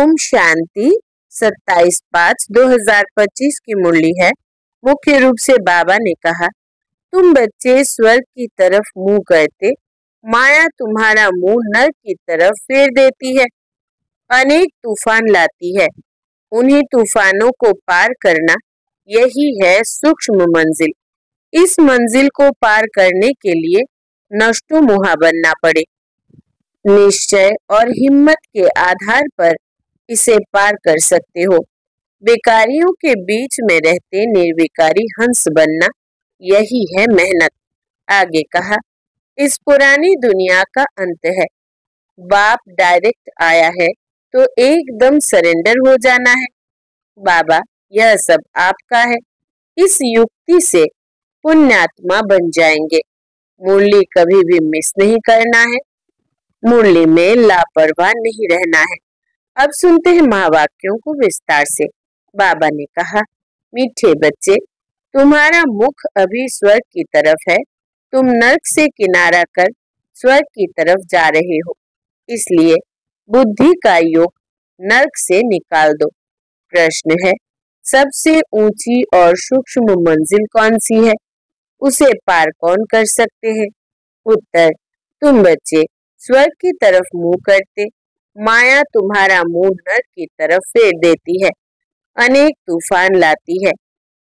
ओम शांति। 27/5/2025 की मुरली है। मुख्य रूप से बाबा ने कहा, तुम बच्चे स्वर्ग की तरफ मुंह करते, माया तुम्हारा मुंह नर्क की तरफ फेर देती है, अनेक तूफान लाती है। उन्हीं तूफानों को पार करना यही है सूक्ष्म मंजिल। इस मंजिल को पार करने के लिए नष्टो मुहा बनना पड़े। निश्चय और हिम्मत के आधार पर इसे पार कर सकते हो। विकारियों के बीच में रहते निर्विकारी हंस बनना यही है मेहनत। आगे कहा, इस पुरानी दुनिया का अंत है। बाप डायरेक्ट आया है तो एकदम सरेंडर हो जाना है। बाबा, यह सब आपका है। इस युक्ति से पुण्यात्मा बन जाएंगे। मुरली कभी भी मिस नहीं करना है। मुरली में लापरवाह नहीं रहना है। अब सुनते हैं महावाक्यों को विस्तार से। बाबा ने कहा, मीठे बच्चे, तुम्हारा मुख अभी स्वर्ग की तरफ है। तुम नर्क से किनारा कर स्वर्ग की तरफ जा रहे हो, इसलिए बुद्धि का योग नर्क से निकाल दो। प्रश्न है, सबसे ऊंची और सूक्ष्म मंजिल कौन सी है? उसे पार कौन कर सकते हैं? उत्तर, तुम बच्चे स्वर्ग की तरफ मुंह करते, माया तुम्हारा मुंह नर्क की तरफ फेर देती है, अनेक तूफान लाती है।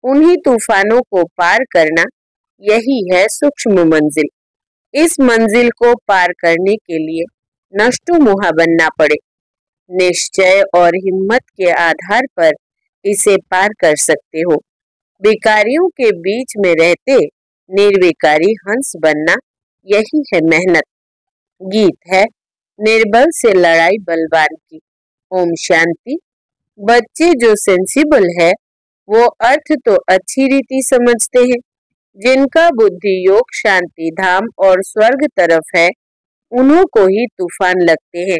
उन्हीं तूफानों को पार करना यही है सूक्ष्म मंजिल। इस मंजिल को पार करने के लिए नष्टो मुहा बनना पड़े। निश्चय और हिम्मत के आधार पर इसे पार कर सकते हो। विकारियों के बीच में रहते निर्विकारी हंस बनना यही है मेहनत। गीत है, निर्बल से लड़ाई बलवान की। ओम शांति। बच्चे जो सेंसिबल है वो अर्थ तो अच्छी रीति समझते हैं। जिनका बुद्धि योग शांति धाम और स्वर्ग तरफ है, उन्हों को ही तूफान लगते हैं।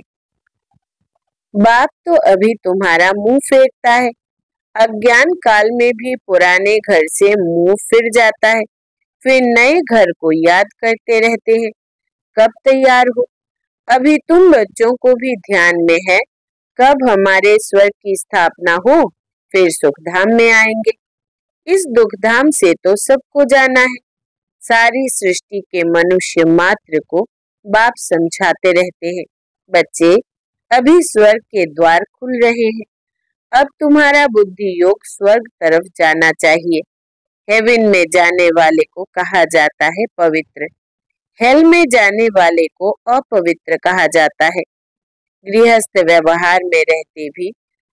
बाप तो अभी तुम्हारा मुंह फेरता है। अज्ञान काल में भी पुराने घर से मुंह फिर जाता है, फिर नए घर को याद करते रहते हैं। कब तैयार हो? अभी तुम बच्चों को भी ध्यान में है, कब हमारे स्वर्ग की स्थापना हो, फिर सुखधाम में आएंगे। इस दुखधाम से तो सबको जाना है। सारी सृष्टि के मनुष्य मात्र को बाप समझाते रहते हैं, बच्चे अभी स्वर्ग के द्वार खुल रहे हैं। अब तुम्हारा बुद्धि योग स्वर्ग तरफ जाना चाहिए। हेवन में जाने वाले को कहा जाता है पवित्र, हेल में जाने वाले को अपवित्र कहा जाता है। गृहस्थ व्यवहार में रहते भी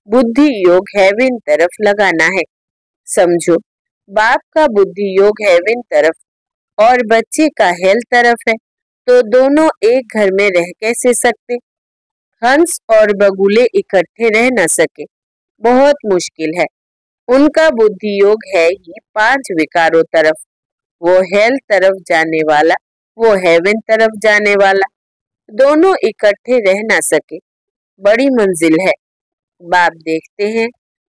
बुद्धि योग हेवन तरफ लगाना है। समझो, बाप का बुद्धि योग हेवन तरफ और बच्चे का हेल तरफ है, तो दोनों एक घर में रह कैसे सकते? हंस और बगुले इकट्ठे रह न सके, बहुत मुश्किल है। उनका बुद्धि योग है ही 5 विकारों तरफ, वो हेल तरफ जाने वाला, वो हेवन तरफ जाने वाला, दोनों इकट्ठे रह ना सके। बड़ी मंजिल है। बाप देखते हैं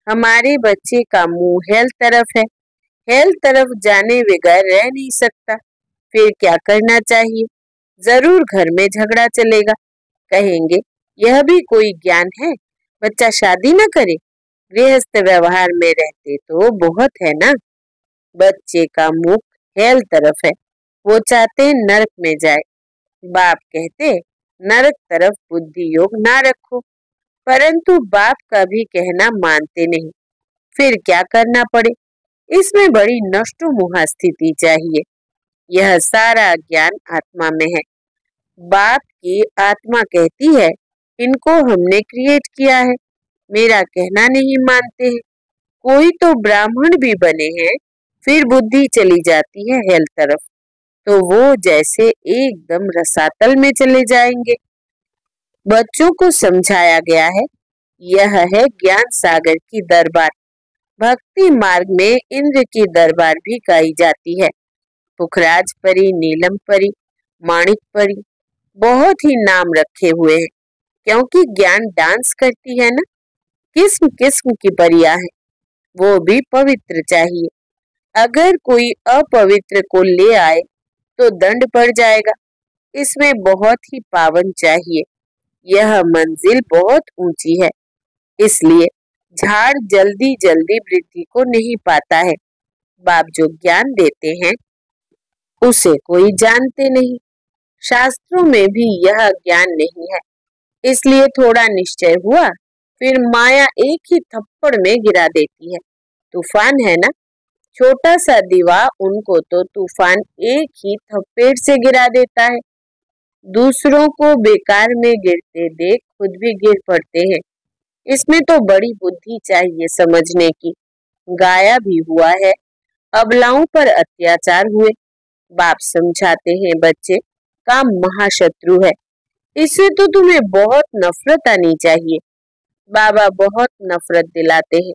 हमारे बच्चे का मुंह हेल तरफ है, हेल तरफ जाने बगैर रह नहीं सकता। फिर क्या करना चाहिए? जरूर घर में झगड़ा चलेगा। कहेंगे, यह भी कोई ज्ञान है, बच्चा शादी न करे। गृहस्थ व्यवहार में रहते तो बहुत है ना। बच्चे का मुख हेल तरफ है, वो चाहते नरक में जाए। बाप कहते नरक तरफ बुद्धि योग ना रखो, परंतु बाप का भी कहना मानते नहीं। फिर क्या करना पड़े? इसमें बड़ी नष्टो मुहा स्थिति चाहिए। यह सारा ज्ञान आत्मा में है। बाप की आत्मा कहती है, इनको हमने क्रिएट किया है, मेरा कहना नहीं मानते हैं। कोई तो ब्राह्मण भी बने हैं, फिर बुद्धि चली जाती है हेल तरफ, तो वो जैसे एकदम रसातल में चले जाएंगे। बच्चों को समझाया गया है, यह है ज्ञान सागर की दरबार। भक्ति मार्ग में इंद्र की दरबार भी गाई जाती है। पुखराज परी, नीलम परी, माणिक परी, बहुत ही नाम रखे हुए हैं, क्योंकि ज्ञान डांस करती है ना। किस्म किस्म की परियां हैं, वो भी पवित्र चाहिए। अगर कोई अपवित्र को ले आए तो दंड पड़ जाएगा। इसमें बहुत ही पावन चाहिए। यह मंजिल बहुत ऊंची है। इसलिए झाड़ जल्दी जल्दी वृद्धि को नहीं पाता है। बाप जो ज्ञान देते हैं उसे कोई जानते नहीं। शास्त्रों में भी यह ज्ञान नहीं है, इसलिए थोड़ा निश्चय हुआ, फिर माया एक ही थप्पड़ में गिरा देती है। तूफान है ना, छोटा सा दीवा उनको तो तूफान एक ही थप्पड़ से गिरा देता है। दूसरों को बेकार में गिरते देख खुद भी गिर पड़ते हैं। इसमें तो बड़ी बुद्धि चाहिए समझने की। गाया भी हुआ है, अबलाओं पर अत्याचार हुए। बाप समझाते हैं, बच्चे काम महाशत्रु है, इससे तो तुम्हें बहुत नफरत आनी चाहिए। बाबा बहुत नफरत दिलाते हैं।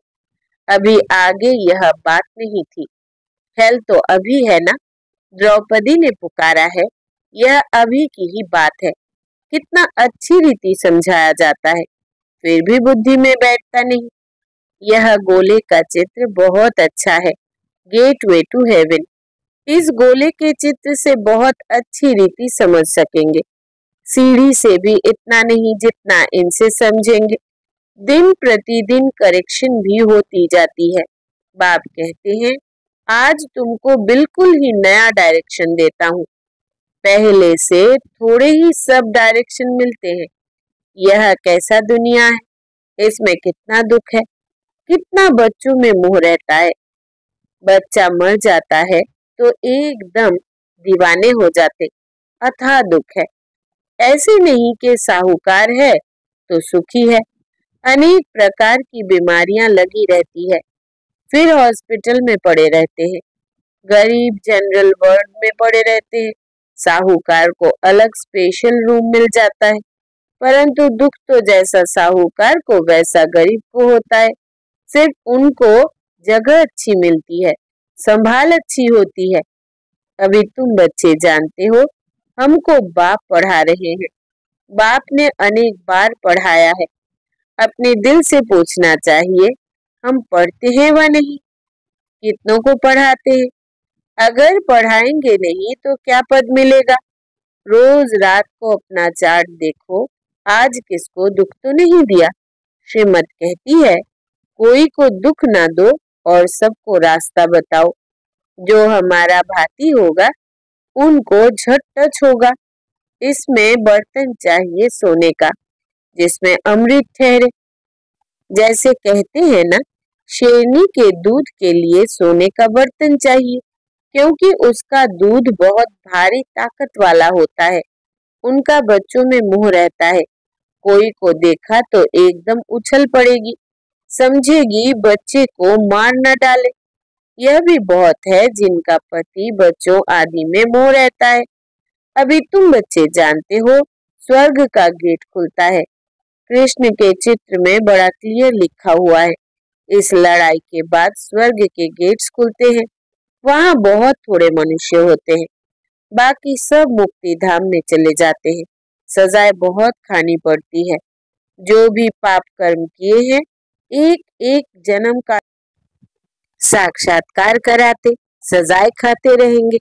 अभी आगे यह बात नहीं थी, ख्याल तो अभी है ना। द्रौपदी ने पुकारा है, यह अभी की ही बात है। कितना अच्छी रीति समझाया जाता है, फिर भी बुद्धि में बैठता नहीं। यह गोले का चित्र बहुत अच्छा है, गेटवे टू हेवन। इस गोले के चित्र से बहुत अच्छी रीति समझ सकेंगे। सीढ़ी से भी इतना नहीं जितना इनसे समझेंगे। दिन प्रतिदिन करेक्शन भी होती जाती है। बाप कहते हैं, आज तुमको बिल्कुल ही नया डायरेक्शन देता हूँ। पहले से थोड़े ही सब डायरेक्शन मिलते हैं। यह कैसा दुनिया है, इसमें कितना दुख है, कितना बच्चों में मोह रहता है। बच्चा मर जाता है तो एकदम दीवाने हो जाते, अथाह दुख है। ऐसे नहीं कि साहूकार है तो सुखी है। अनेक प्रकार की बीमारियां लगी रहती है, फिर हॉस्पिटल में पड़े रहते हैं। गरीब जनरल वार्ड में पड़े रहते हैं। साहूकार को अलग स्पेशल रूम मिल जाता है, परंतु दुख तो जैसा साहूकार को वैसा गरीब को होता है। सिर्फ उनको जगह अच्छी मिलती है, संभाल अच्छी होती है। अभी तुम बच्चे जानते हो, हमको बाप पढ़ा रहे हैं। बाप ने अनेक बार पढ़ाया है। अपने दिल से पूछना चाहिए, हम पढ़ते हैं व नहीं, कितनों को पढ़ाते हैं। अगर पढ़ाएंगे नहीं तो क्या पद मिलेगा। रोज रात को अपना चार्ट देखो, आज किसको दुख तो नहीं दिया। श्रीमत कहती है, कोई को दुख ना दो और सबको रास्ता बताओ। जो हमारा भाती होगा उनको झट टच होगा। इसमें बर्तन चाहिए सोने का, जिसमें अमृत ठहरे। जैसे कहते हैं ना, शेरनी के दूध के लिए सोने का बर्तन चाहिए, क्योंकि उसका दूध बहुत भारी ताकत वाला होता है। उनका बच्चों में मोह रहता है। कोई को देखा तो एकदम उछल पड़ेगी, समझेगी बच्चे को मार न डाले। यह भी बहुत है जिनका पति बच्चों आदि में मोह रहता है। अभी तुम बच्चे जानते हो, स्वर्ग का गेट खुलता है। कृष्ण के चित्र में बड़ा क्लियर लिखा हुआ है, इस लड़ाई के बाद स्वर्ग के गेट्स खुलते हैं। वहाँ बहुत थोड़े मनुष्य होते हैं, बाकी सब मुक्ति धाम में चले जाते हैं। सजाएं बहुत खानी पड़ती है। जो भी पाप कर्म किए हैं, एक एक जन्म का साक्षात्कार कराते सजाएं खाते रहेंगे,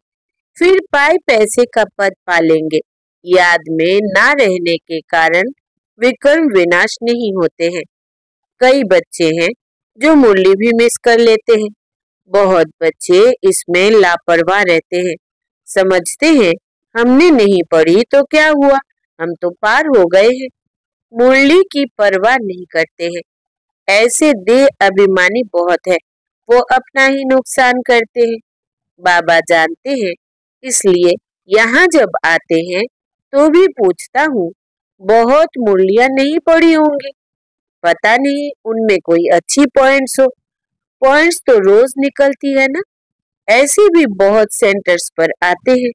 फिर पाए पैसे का पद पालेंगे। याद में ना रहने के कारण विकर्म विनाश नहीं होते हैं। कई बच्चे हैं जो मुरली भी मिस कर लेते हैं। बहुत बच्चे इसमें लापरवाह रहते हैं। समझते हैं हमने नहीं पढ़ी तो क्या हुआ, हम तो पार हो गए हैं। मुरली की परवाह नहीं करते हैं। ऐसे देह अभिमानी बहुत है, वो अपना ही नुकसान करते हैं। बाबा जानते हैं, इसलिए यहाँ जब आते हैं तो भी पूछता हूँ, बहुत मुरलियाँ नहीं पढ़ी होंगी, पता नहीं उनमें कोई अच्छी पॉइंट्स हो। पॉइंट्स तो रोज निकलती है ना। ऐसे भी बहुत सेंटर्स पर आते हैं,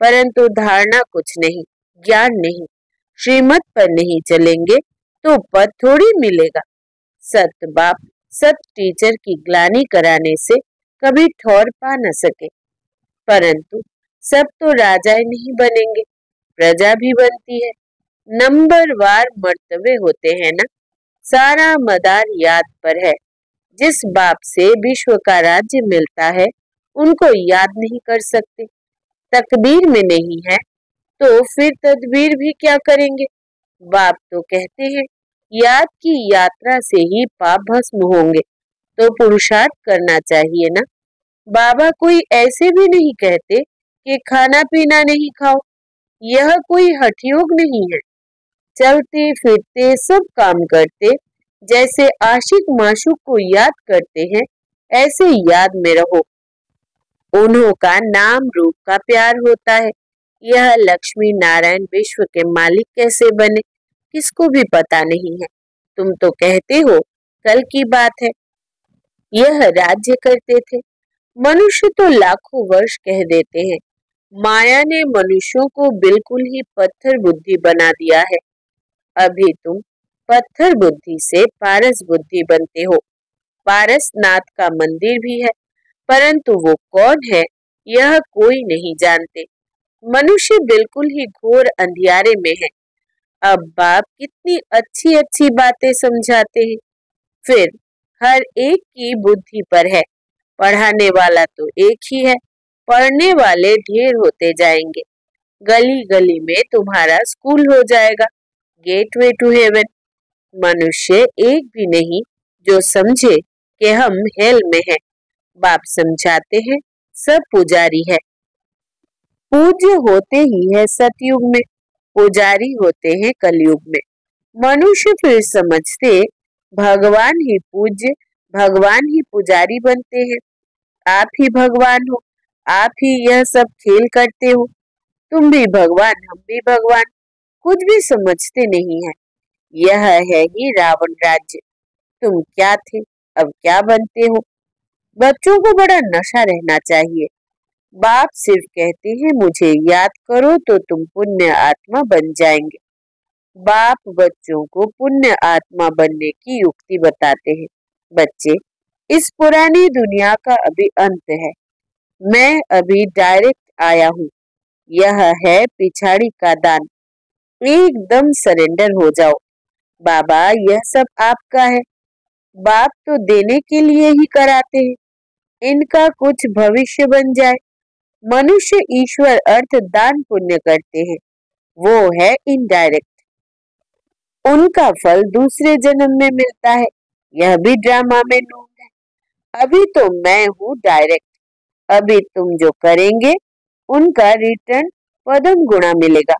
परंतु धारणा कुछ नहीं, ज्ञान नहीं। श्रीमत पर नहीं चलेंगे तो पद थोड़ी मिलेगा। सत बाप सत टीचर की ग्लानि कराने से कभी ठौर पा न सके, परंतु सब तो राजाएं नहीं बनेंगे, प्रजा भी बनती है। नंबरवार मर्तबे होते हैं ना। सारा मदार याद पर है। जिस बाप से विश्व का राज्य मिलता है उनको याद नहीं कर सकते। तकदीर में नहीं है तो फिर तदबीर भी क्या करेंगे। बाप तो कहते हैं, याद की यात्रा से ही पाप भस्म होंगे, तो पुरुषार्थ करना चाहिए ना। बाबा कोई ऐसे भी नहीं कहते कि खाना पीना नहीं खाओ। यह कोई हठयोग नहीं है। चलते फिरते सब काम करते जैसे आशिक माशूक को याद करते हैं, ऐसे याद में रहो। उन्हों का नाम रूप का प्यार होता है। यह लक्ष्मी नारायण विश्व के मालिक कैसे बने, किसको भी पता नहीं है। तुम तो कहते हो कल की बात है, यह राज्य करते थे। मनुष्य तो लाखों वर्ष कह देते हैं। माया ने मनुष्यों को बिल्कुल ही पत्थर बुद्धि बना दिया है। अभी तुम पत्थर बुद्धि से पारस बुद्धि बनते हो। पारसनाथ का मंदिर भी है, परंतु वो कौन है यह कोई नहीं जानते। मनुष्य बिल्कुल ही घोर अंधियारे में है। अब बाप कितनी अच्छी अच्छी बातें समझाते हैं। फिर हर एक की बुद्धि पर है। पढ़ाने वाला तो एक ही है, पढ़ने वाले ढेर होते जाएंगे। गली गली में तुम्हारा स्कूल हो जाएगा, गेटवे टू हेवन। मनुष्य एक भी नहीं जो समझे कि हम हेल में हैं। बाप समझाते हैं सब पुजारी है। पूज्य होते ही है सतयुग में, पुजारी होते हैं कलयुग में। मनुष्य फिर समझते भगवान ही पूज्य, भगवान ही पुजारी बनते हैं। आप ही भगवान हो, आप ही यह सब खेल करते हो। तुम भी भगवान, हम भी भगवान, कुछ भी समझते नहीं है। यह है ही रावण राज्य। तुम क्या थे, अब क्या बनते हो। बच्चों को बड़ा नशा रहना चाहिए। बाप सिर्फ कहते हैं मुझे याद करो तो तुम पुण्य आत्मा बन जाएंगे। बाप बच्चों को पुण्य आत्मा बनने की युक्ति बताते हैं। बच्चे, इस पुरानी दुनिया का अभी अंत है। मैं अभी डायरेक्ट आया हूँ। यह है पिछाड़ी का दान। एकदम सरेंडर हो जाओ। बाबा यह सब आपका है। बाप तो देने के लिए ही कराते हैं। इनका कुछ भविष्य बन जाए। मनुष्य ईश्वर अर्थ दान पुण्य करते हैं, वो है इनडायरेक्ट। उनका फल दूसरे जन्म में मिलता है। यह भी ड्रामा में नून है। अभी तो मैं हूँ डायरेक्ट। अभी तुम जो करेंगे उनका रिटर्न पदम गुणा मिलेगा।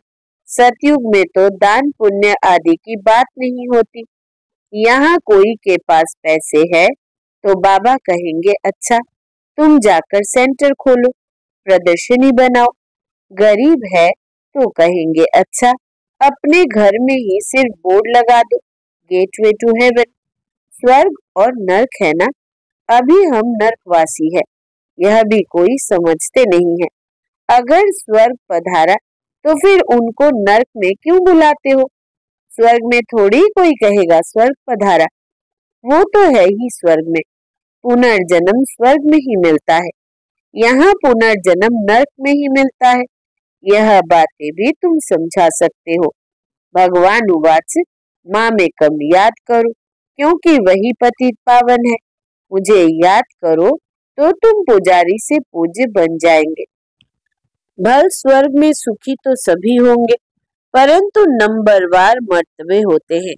सतयुग में तो दान पुण्य आदि की बात नहीं होती। यहाँ कोई के पास पैसे है तो बाबा कहेंगे अच्छा तुम जाकर सेंटर खोलो, प्रदर्शनी बनाओ। गरीब है तो कहेंगे अच्छा अपने घर में ही सिर्फ बोर्ड लगा दो, गेटवे टू हेवन। स्वर्ग और नर्क है ना। अभी हम नर्कवासी है, यह भी कोई समझते नहीं है। अगर स्वर्ग पधारा तो फिर उनको नर्क में क्यों बुलाते हो। स्वर्ग में थोड़ी कोई कहेगा स्वर्ग पधारा। वो तो है ही स्वर्ग में। पुनर्जन्म स्वर्ग में ही मिलता है, यहाँ पुनर्जन्म नर्क में ही मिलता है। यह बातें भी तुम समझा सकते हो। भगवान उवाच मामेकम याद करो, क्योंकि वही पतित पावन है। मुझे याद करो तो तुम पुजारी से पूज्य बन जाएंगे। भल स्वर्ग में सुखी तो सभी होंगे, परंतु नंबरवार मर्तबे होते हैं।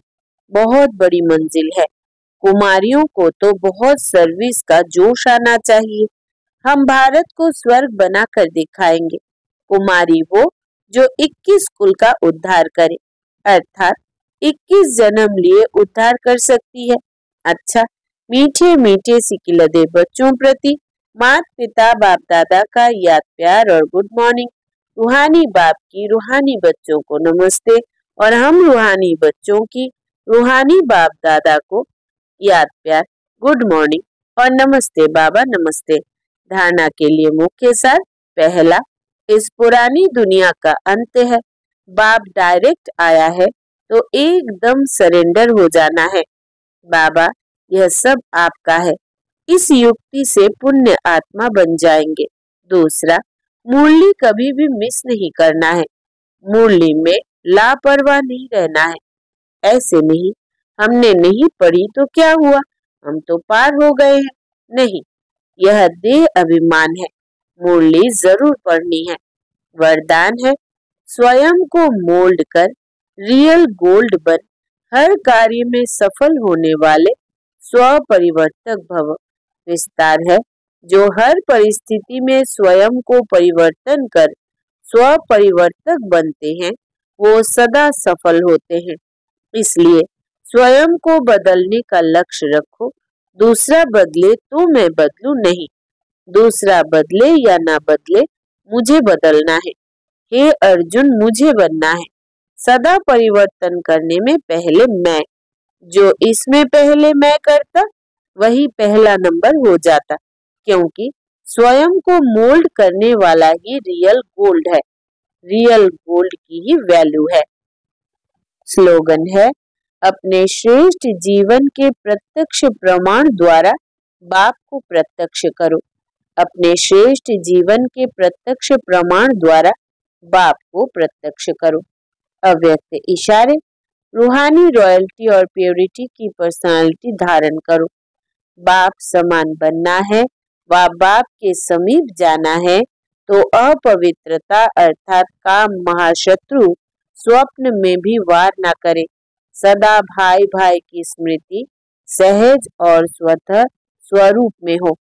बहुत बड़ी मंजिल है। कुमारियों को तो बहुत सर्विस का जोश आना चाहिए। हम भारत को स्वर्ग बनाकर दिखाएंगे। कुमारी वो जो 21 कुल का उद्धार करे, अर्थात 21 जन्म लिए उद्धार कर सकती है। अच्छा, मीठे मीठे सिकिलदे बच्चों प्रति माता पिता बाप दादा का याद प्यार और गुड मॉर्निंग। रूहानी बाप की रूहानी बच्चों को नमस्ते और हम रूहानी बच्चों की रूहानी बाप दादा को याद प्यार, गुड मॉर्निंग और नमस्ते बाबा नमस्ते। धारणा के लिए मुख्य सार। पहला, इस पुरानी दुनिया का अंत है। बाप डायरेक्ट आया है तो एकदम सरेंडर हो जाना है। बाबा यह सब आपका है। इस युक्ति से पुण्य आत्मा बन जाएंगे। दूसरा, मुरली कभी भी मिस नहीं करना है। मुरली में लापरवाह नहीं रहना है। ऐसे नहीं, हमने नहीं पढ़ी तो क्या हुआ, हम तो पार हो गए हैं। नहीं, यह देह अभिमान है। मुरली जरूर पढ़नी है। वरदान है, स्वयं को मोल्ड कर रियल गोल्ड बन हर कार्य में सफल होने वाले स्वपरिवर्तक भव। विस्तार है, जो हर परिस्थिति में स्वयं को परिवर्तन कर स्वपरिवर्तक बनते हैं वो सदा सफल होते हैं। इसलिए स्वयं को बदलने का लक्ष्य रखो। दूसरा बदले तो मैं बदलूं नहीं, दूसरा बदले या ना बदले मुझे बदलना है। हे अर्जुन, मुझे बनना है। सदा परिवर्तन करने में पहले मैं, जो इसमें पहले मैं करता वही पहला नंबर हो जाता, क्योंकि स्वयं को मोल्ड करने वाला ही रियल गोल्ड है, रियल गोल्ड की ही वैल्यू है। स्लोगन है, अपने श्रेष्ठ जीवन के प्रत्यक्ष प्रमाण द्वारा बाप को प्रत्यक्ष करो। अपने श्रेष्ठ जीवन के प्रत्यक्ष प्रमाण द्वारा बाप को प्रत्यक्ष करो। अव्यक्त इशारे, रूहानी रॉयल्टी और प्योरिटी की पर्सनालिटी धारण करो। बाप समान बनना है व बाप के समीप जाना है तो अपवित्रता अर्थात काम महाशत्रु स्वप्न में भी वार न करे। सदा भाई भाई की स्मृति सहज और स्वतः स्वरूप में हो।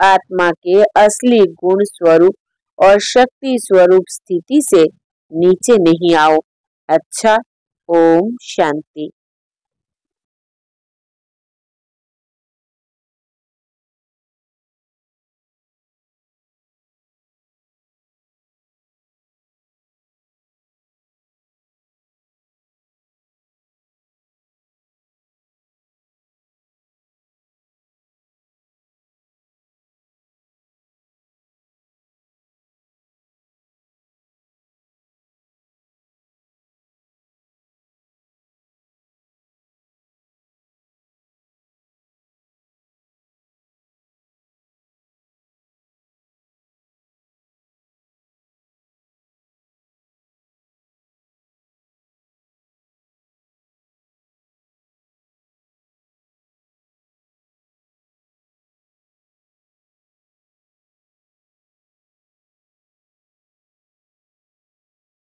आत्मा के असली गुण स्वरूप और शक्ति स्वरूप स्थिति से नीचे नहीं आओ। अच्छा, ओम शांति।